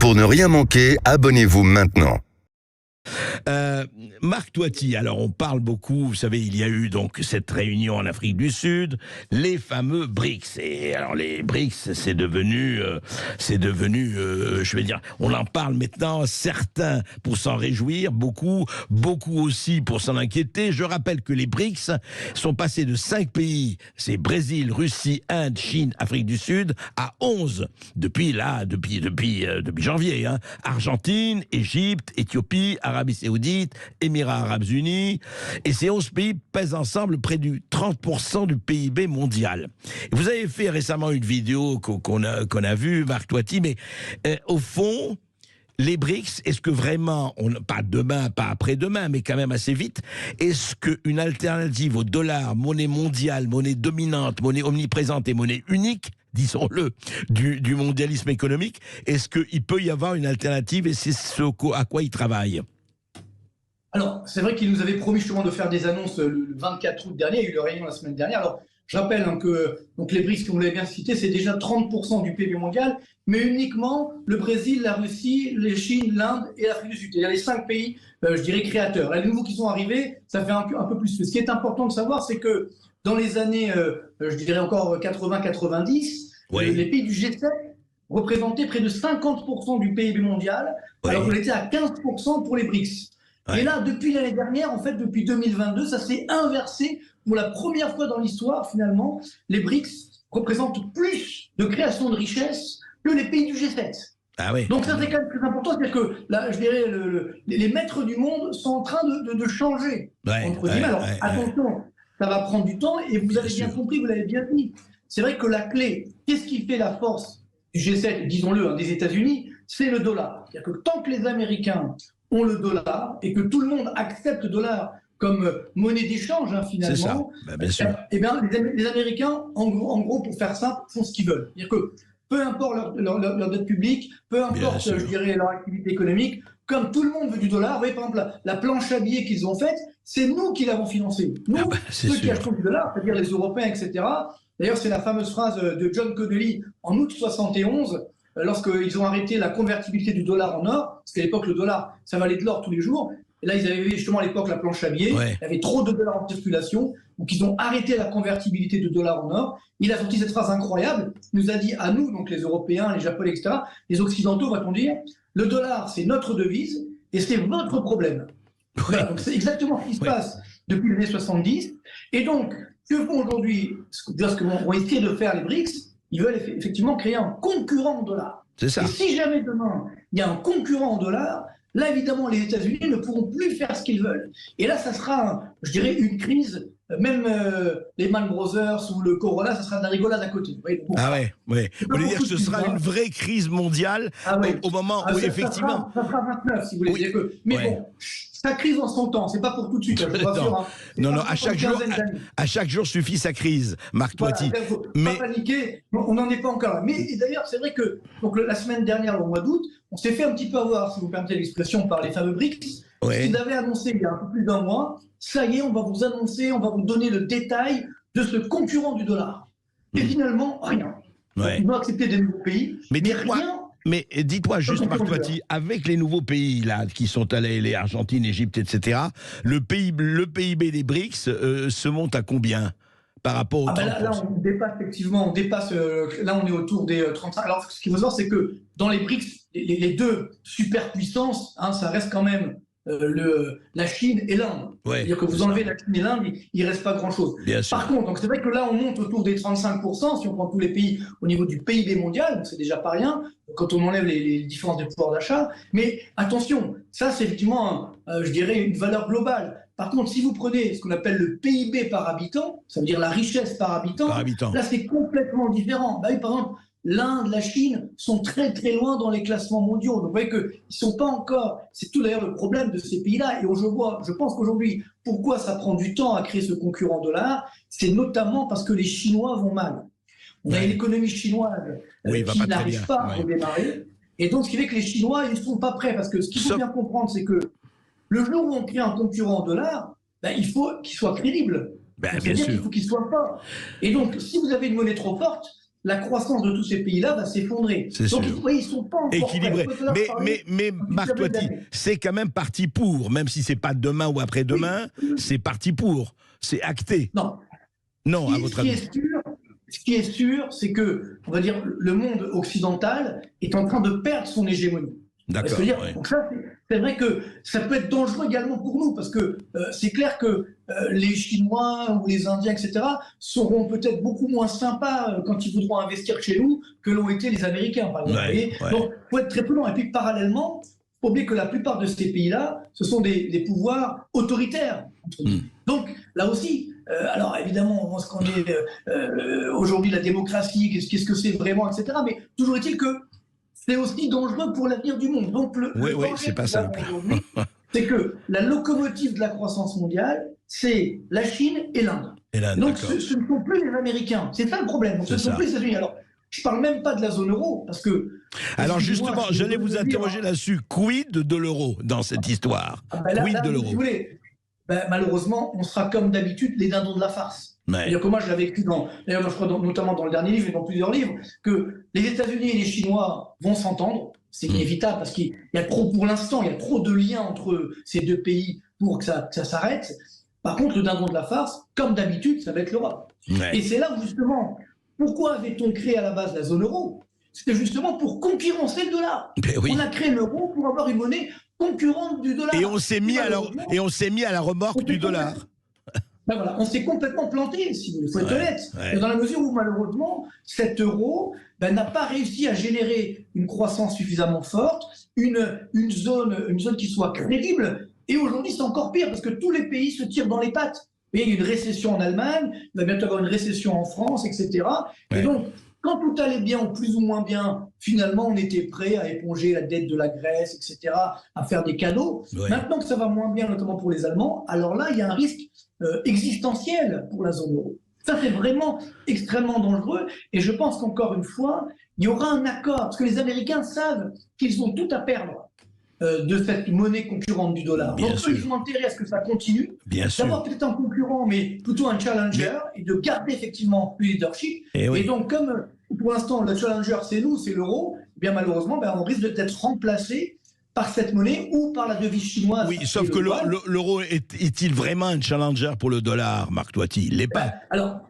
Pour ne rien manquer, abonnez-vous maintenant. Marc Toiti, alors on parle beaucoup, vous savez, il y a eu donc cette réunion en Afrique du Sud, les fameux BRICS. Et alors les BRICS, c'est devenu, je vais dire, on en parle maintenant, certains pour s'en réjouir, beaucoup aussi pour s'en inquiéter. Je rappelle que les BRICS sont passés de 5 pays, c'est Brésil, Russie, Inde, Chine, Afrique du Sud, à 11 depuis janvier. Argentine, Égypte, Éthiopie, Arabie Saoudite, Émirats Arabes Unis, et ces 11 pays pèsent ensemble près du 30% du PIB mondial. Et vous avez fait récemment une vidéo qu'on a vue, Marc Toiti, mais au fond, les BRICS, est-ce que vraiment, pas demain, pas après-demain, mais quand même assez vite, est-ce qu'une alternative au dollar, monnaie mondiale, monnaie dominante, monnaie omniprésente et monnaie unique, disons-le, du mondialisme économique, est-ce qu'il peut y avoir une alternative et c'est à quoi ils travaillent? Alors, c'est vrai qu'il nous avait promis justement de faire des annonces le 24 août dernier, il y a eu une réunion la semaine dernière. Alors, je rappelle que donc les BRICS, comme vous l'avez bien cité, c'est déjà 30% du PIB mondial, mais uniquement le Brésil, la Russie, la Chine, l'Inde et l'Afrique du Sud. Il y a les 5 pays, je dirais, créateurs. Et les nouveaux qui sont arrivés, ça fait un peu plus. Ce qui est important de savoir, c'est que dans les années, je dirais encore 80-90, les pays du G7 représentaient près de 50% du PIB mondial, alors qu'on était à 15% pour les BRICS. Et là, depuis l'année dernière, en fait, depuis 2022, ça s'est inversé. Pour la première fois dans l'histoire, finalement, les BRICS représentent plus de création de richesses que les pays du G7. Ah oui. Donc ça, c'est quand même très important. C'est-à-dire que, là, je dirais, les maîtres du monde sont en train de changer. Alors, attention, ça va prendre du temps. Et vous avez bien compris, vous l'avez bien dit. C'est vrai que la clé, qu'est-ce qui fait la force du G7, disons-le, des États-Unis, c'est le dollar. C'est-à-dire que tant que les Américains ont le dollar et que tout le monde accepte le dollar comme monnaie d'échange, finalement, bien sûr. Eh bien, les Américains, en gros, pour faire simple, font ce qu'ils veulent. C'est-à-dire que peu importe leur dette publique, peu importe, je dirais, leur activité économique, comme tout le monde veut du dollar, vous voyez, par exemple, la planche à billets qu'ils ont faite, c'est nous qui l'avons financée. Nous, ceux qui achetons du dollar, c'est-à-dire les Européens, etc. D'ailleurs, c'est la fameuse phrase de John Connolly en août 71, lorsqu'ils ont arrêté la convertibilité du dollar en or, parce qu'à l'époque, le dollar, ça valait de l'or tous les jours. Et là, ils avaient justement à l'époque la planche à billets. Il y avait trop de dollars en circulation. Donc, ils ont arrêté la convertibilité de dollars en or. Il a sorti cette phrase incroyable. Il nous a dit à nous, donc les Européens, les Japonais, etc., les Occidentaux, va-t-on dire, le dollar, c'est notre devise et c'est votre problème. Voilà, donc, c'est exactement ce qui se passe depuis les années 70. Et donc, que font aujourd'hui, ce que vont essayer de faire les BRICS, ils veulent effectivement créer un concurrent en dollars. C'est ça. Et si jamais demain, il y a un concurrent en dollars, là, évidemment, les États-Unis ne pourront plus faire ce qu'ils veulent. Et là, ça sera, je dirais, une crise. Même les Man Brothers ou le Corolla, ça sera de la rigolade à côté. Vous voulez dire que ce sera une vraie crise mondiale au moment où, effectivement... Ça sera 29, si vous voulez dire. Mais bon, ça crise en son temps, c'est pas pour tout de suite, je vous rassure. Non, à chaque jour suffit sa crise, Marc Toiti. Pas paniquer, on n'en est pas encore là. Mais d'ailleurs, c'est vrai que donc, la semaine dernière, au mois d'août, on s'est fait un petit peu avoir, si vous permettez l'expression, par les fameux BRICS. Ils avaient annoncé il y a un peu plus d'un mois, ça y est, on va vous annoncer, on va vous donner le détail de ce concurrent du dollar. Et finalement, rien. Ils vont accepter des nouveaux pays, mais rien. Mais dites-moi juste, Marc Toiti, avec les nouveaux pays là qui sont allés, les Argentine, Égypte, etc., le PIB des BRICS se monte à combien par rapport au 30%? Là, on dépasse, là, on est autour des 35. Alors, ce qu'il faut savoir, c'est que dans les BRICS, les deux superpuissances, ça reste quand même la Chine et l'Inde. C'est-à-dire que vous enlevez la Chine et l'Inde, il ne reste pas grand-chose. Par contre, donc c'est vrai que là, on monte autour des 35%, si on prend tous les pays au niveau du PIB mondial, donc c'est déjà pas rien, quand on enlève les différences de pouvoir d'achat. Mais attention, ça, c'est effectivement, je dirais, une valeur globale. Par contre, si vous prenez ce qu'on appelle le PIB par habitant, ça veut dire la richesse par habitant, là, c'est complètement différent. Par exemple, l'Inde, la Chine sont très très loin dans les classements mondiaux. Donc vous voyez qu'ils ne sont pas encore... C'est tout d'ailleurs le problème de ces pays-là. Et je pense qu'aujourd'hui, pourquoi ça prend du temps à créer ce concurrent dollar, c'est notamment parce que les Chinois vont mal. On a une économie chinoise qui n'arrive pas à redémarrer. Et donc ce qui fait que les Chinois, ils ne sont pas prêts. Parce que ce qu'il faut bien comprendre, c'est que le jour où on crée un concurrent dollar, il faut qu'il soit crédible. C'est-à-dire qu'il faut qu'il soit fort. Et donc, si vous avez une monnaie trop forte, la croissance de tous ces pays-là va s'effondrer. Donc, vous voyez, ils sont pas encore équilibrés. Mais Marc Toiti, d'année. c'est quand même parti pour, même si c'est pas demain ou après-demain, c'est parti pour. C'est acté. Non, à votre avis. Ce qui est sûr, c'est que, on va dire, le monde occidental est en train de perdre son hégémonie. D'accord. Donc ça, c'est vrai que ça peut être dangereux également pour nous, parce que c'est clair que les Chinois ou les Indiens, etc., seront peut-être beaucoup moins sympas quand ils voudront investir chez nous que l'ont été les Américains, par exemple. Donc, il faut être très prudent. Et puis, parallèlement, il faut oublier que la plupart de ces pays-là, ce sont des pouvoirs autoritaires. Donc, là aussi, alors évidemment, on pense qu'on est aujourd'hui la démocratie, qu'est-ce que c'est vraiment, etc. Mais toujours est-il que c'est aussi dangereux pour l'avenir du monde. Donc, le c'est pas simple. C'est que la locomotive de la croissance mondiale, c'est la Chine et l'Inde. Donc, ce ne sont plus les Américains. C'est ça le problème. Donc, ce ne sont plus les États-Unis. Alors, je ne parle même pas de la zone euro, parce que... Alors justement, j'allais vous interroger là-dessus. Quid de l'euro dans cette histoire? Quid de l'euro? Si vous voulez, malheureusement, on sera comme d'habitude les dindons de la farce. C'est-à-dire que moi, je l'avais écrit d'ailleurs, je crois notamment dans le dernier livre et dans plusieurs livres, que les États-Unis et les Chinois vont s'entendre. C'est inévitable parce qu'il y a trop, pour l'instant, il y a trop de liens entre ces deux pays pour que ça s'arrête. Par contre, le dindon de la farce, comme d'habitude, ça va être l'Europe. Et c'est là où, justement, pourquoi avait-on créé à la base la zone euro? C'était justement pour concurrencer le dollar. On a créé l'euro pour avoir une monnaie concurrente du dollar. Et on s'est mis à la remorque du dollar. Voilà, on s'est complètement planté, si vous voulez, il faut être honnête. Dans la mesure où, malheureusement, cet euro n'a pas réussi à générer une croissance suffisamment forte, une zone qui soit crédible. Et aujourd'hui, c'est encore pire, parce que tous les pays se tirent dans les pattes. Il y a une récession en Allemagne, il va bientôt avoir une récession en France, etc. Et donc, quand tout allait bien, ou plus ou moins bien, finalement, on était prêt à éponger la dette de la Grèce, etc., à faire des cadeaux. Maintenant que ça va moins bien, notamment pour les Allemands, alors là, il y a un risque existentiel pour la zone euro. Ça, c'est vraiment extrêmement dangereux. Et je pense qu'encore une fois, il y aura un accord, parce que les Américains savent qu'ils ont tout à perdre de cette monnaie concurrente du dollar. Donc, eux, ils ont intérêt à ce que ça continue. D'avoir peut-être un concurrent, mais plutôt un challenger, et de garder effectivement le leadership. Et donc, comme pour l'instant, le challenger, c'est nous, c'est l'euro, bien malheureusement, on risque d'être remplacé par cette monnaie ou par la devise chinoise. Oui, sauf que l'euro est-il vraiment un challenger pour le dollar, Marc Toiti? Il l'est pas. Alors,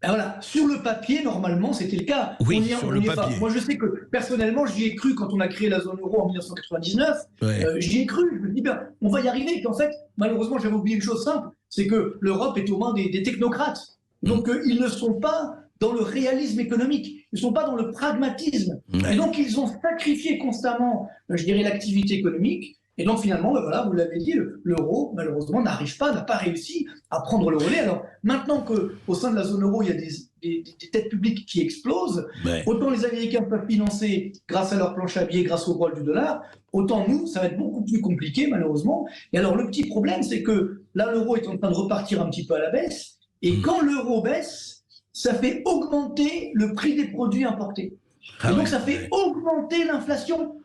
voilà, sur le papier, normalement, c'était le cas. Oui, sur le papier. Moi, je sais que, personnellement, j'y ai cru quand on a créé la zone euro en 1999. J'y ai cru. Je me dis, on va y arriver. Et qu'en fait, malheureusement, j'avais oublié une chose simple, c'est que l'Europe est aux mains des technocrates. Donc, ils ne sont pas dans le réalisme économique. Ils ne sont pas dans le pragmatisme. Et donc, ils ont sacrifié constamment, je dirais, l'activité économique. Et donc, finalement, voilà, vous l'avez dit, l'euro, malheureusement, n'a pas réussi à prendre le relais. Alors, maintenant qu'au sein de la zone euro, il y a des dettes publiques qui explosent, autant les Américains peuvent financer grâce à leur planche à billets, grâce au rôle du dollar, autant nous, ça va être beaucoup plus compliqué, malheureusement. Et alors, le petit problème, c'est que là, l'euro est en train de repartir un petit peu à la baisse. Et quand l'euro baisse, ça fait augmenter le prix des produits importés. Et donc, ça fait augmenter l'inflation.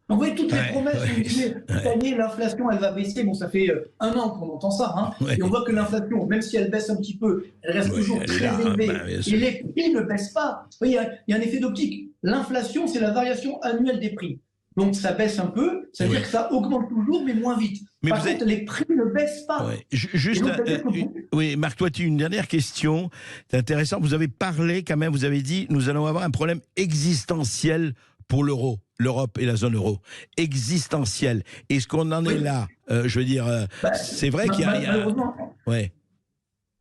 Donc, vous voyez, toutes les promesses, on disait, cette année, l'inflation, elle va baisser. Bon, ça fait 1 an qu'on entend ça. Et on voit que l'inflation, même si elle baisse un petit peu, elle reste toujours très élevée. Et les prix ne baissent pas. Vous voyez, il y a un effet d'optique. L'inflation, c'est la variation annuelle des prix. Donc, ça baisse un peu, ça veut dire que ça augmente toujours, mais moins vite. Mais par contre, les prix ne baissent pas. Juste, Marc Toiti, une dernière question. C'est intéressant. Vous avez parlé quand même, vous avez dit, nous allons avoir un problème existentiel pour l'euro, l'Europe et la zone euro. Existentiel. Est-ce qu'on en est là? Je veux dire, c'est vrai qu'il y a... Malheureusement,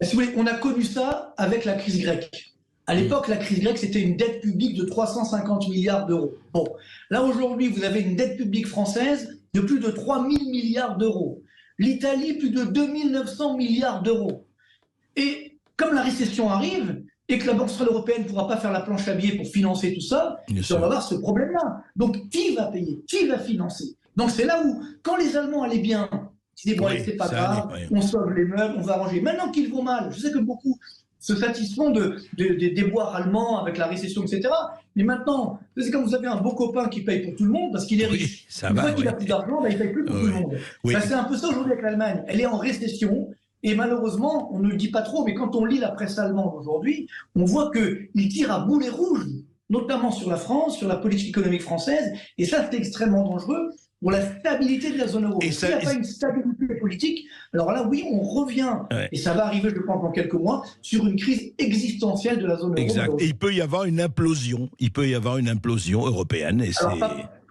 si vous voulez, on a connu ça avec la crise grecque. À l'époque, la crise grecque, c'était une dette publique de 350 milliards d'euros. Bon, là aujourd'hui, vous avez une dette publique française de plus de 3 000 milliards d'euros. L'Italie, plus de 2 900 milliards d'euros. Et comme la récession arrive, et que la Banque centrale européenne ne pourra pas faire la planche à billets pour financer tout ça, on va avoir ce problème-là. Donc, qui va payer? Qui va financer? Donc, c'est là où, quand les Allemands allaient bien, ils disaient, bon, allez, c'est pas grave, on sauve les meubles, on va arranger. Maintenant qu'ils vont mal, je sais que beaucoup se satisfont des déboires allemands avec la récession, etc. Mais maintenant, c'est comme vous avez un beau copain qui paye pour tout le monde parce qu'il est riche. Une fois qu'il a plus d'argent, il ne paye plus pour tout le monde. C'est un peu ça aujourd'hui avec l'Allemagne. Elle est en récession. Et malheureusement, on ne le dit pas trop, mais quand on lit la presse allemande aujourd'hui, on voit qu'ils tirent à boulet rouge, notamment sur la France, sur la politique économique française, et ça, c'est extrêmement dangereux pour la stabilité de la zone euro. S'il n'y a pas une stabilité politique, alors là, oui, on revient, et ça va arriver, je pense, dans quelques mois, sur une crise existentielle de la zone euro. Exact. Et il peut y avoir une implosion. Il peut y avoir une implosion européenne. Et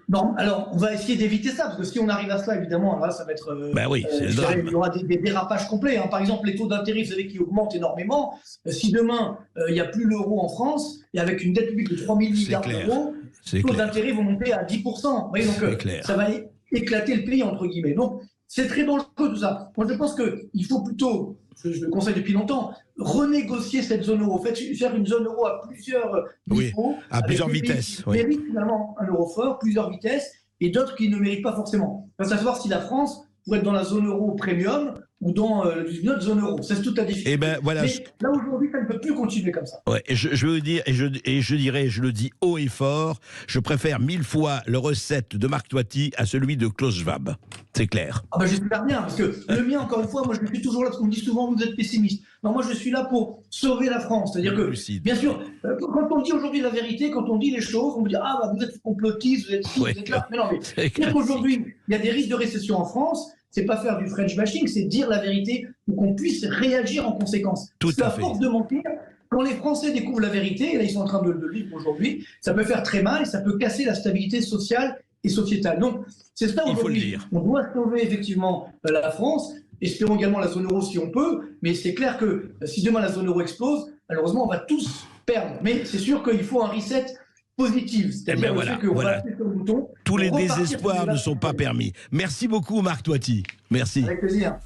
non, alors on va essayer d'éviter ça, parce que si on arrive à cela, évidemment, là, ça va être. Oui, c'est le drame. Il y aura des dérapages complets. Par exemple, les taux d'intérêt, vous savez, qui augmentent énormément. Si demain, il n'y a plus l'euro en France, et avec une dette publique de 3 000 milliards d'euros, les taux d'intérêt vont monter à 10%. Vous voyez, donc, ça va éclater le pays, entre guillemets. Donc, c'est très dangereux tout ça. Moi, je pense qu'il faut plutôt, je le conseille depuis longtemps, renégocier cette zone euro. Faire une zone euro à plusieurs niveaux, à plusieurs vitesses. Qui méritent finalement un euro fort, plusieurs vitesses, et d'autres qui ne méritent pas forcément. Il va savoir si la France pourrait être dans la zone euro premium ou dans une autre zone euro. C'est toute la difficulté. Mais là, aujourd'hui, ça ne peut plus continuer comme ça. Ouais, et je veux dire, je dirais, je le dis haut et fort, je préfère 1000 fois le recette de Marc Toiti à celui de Klaus Schwab. C'est clair. J'espère bien, parce que le mien, encore une fois, moi je suis toujours là, parce qu'on me dit souvent vous êtes pessimiste. Non, moi je suis là pour sauver la France. C'est-à-dire que, bien sûr, quand on dit aujourd'hui la vérité, quand on dit les choses, on me dit vous êtes complotiste, vous êtes ci, vous êtes là. Mais non, mais dire qu'aujourd'hui, il y a des risques de récession en France, c'est pas faire du French bashing, c'est dire la vérité pour qu'on puisse réagir en conséquence. Tout à fait. À force de mentir, quand les Français découvrent la vérité, et là ils sont en train de le vivre aujourd'hui, ça peut faire très mal et ça peut casser la stabilité sociale et sociétale. Donc c'est ça aujourd'hui. On doit sauver effectivement la France, espérons également la zone euro si on peut, mais c'est clair que si demain la zone euro explose, malheureusement on va tous perdre. Mais c'est sûr qu'il faut un reset positif, c'est-à-dire voilà. Tous les désespoirs ne sont pas permis. Merci beaucoup Marc Toiti. Merci. Avec plaisir.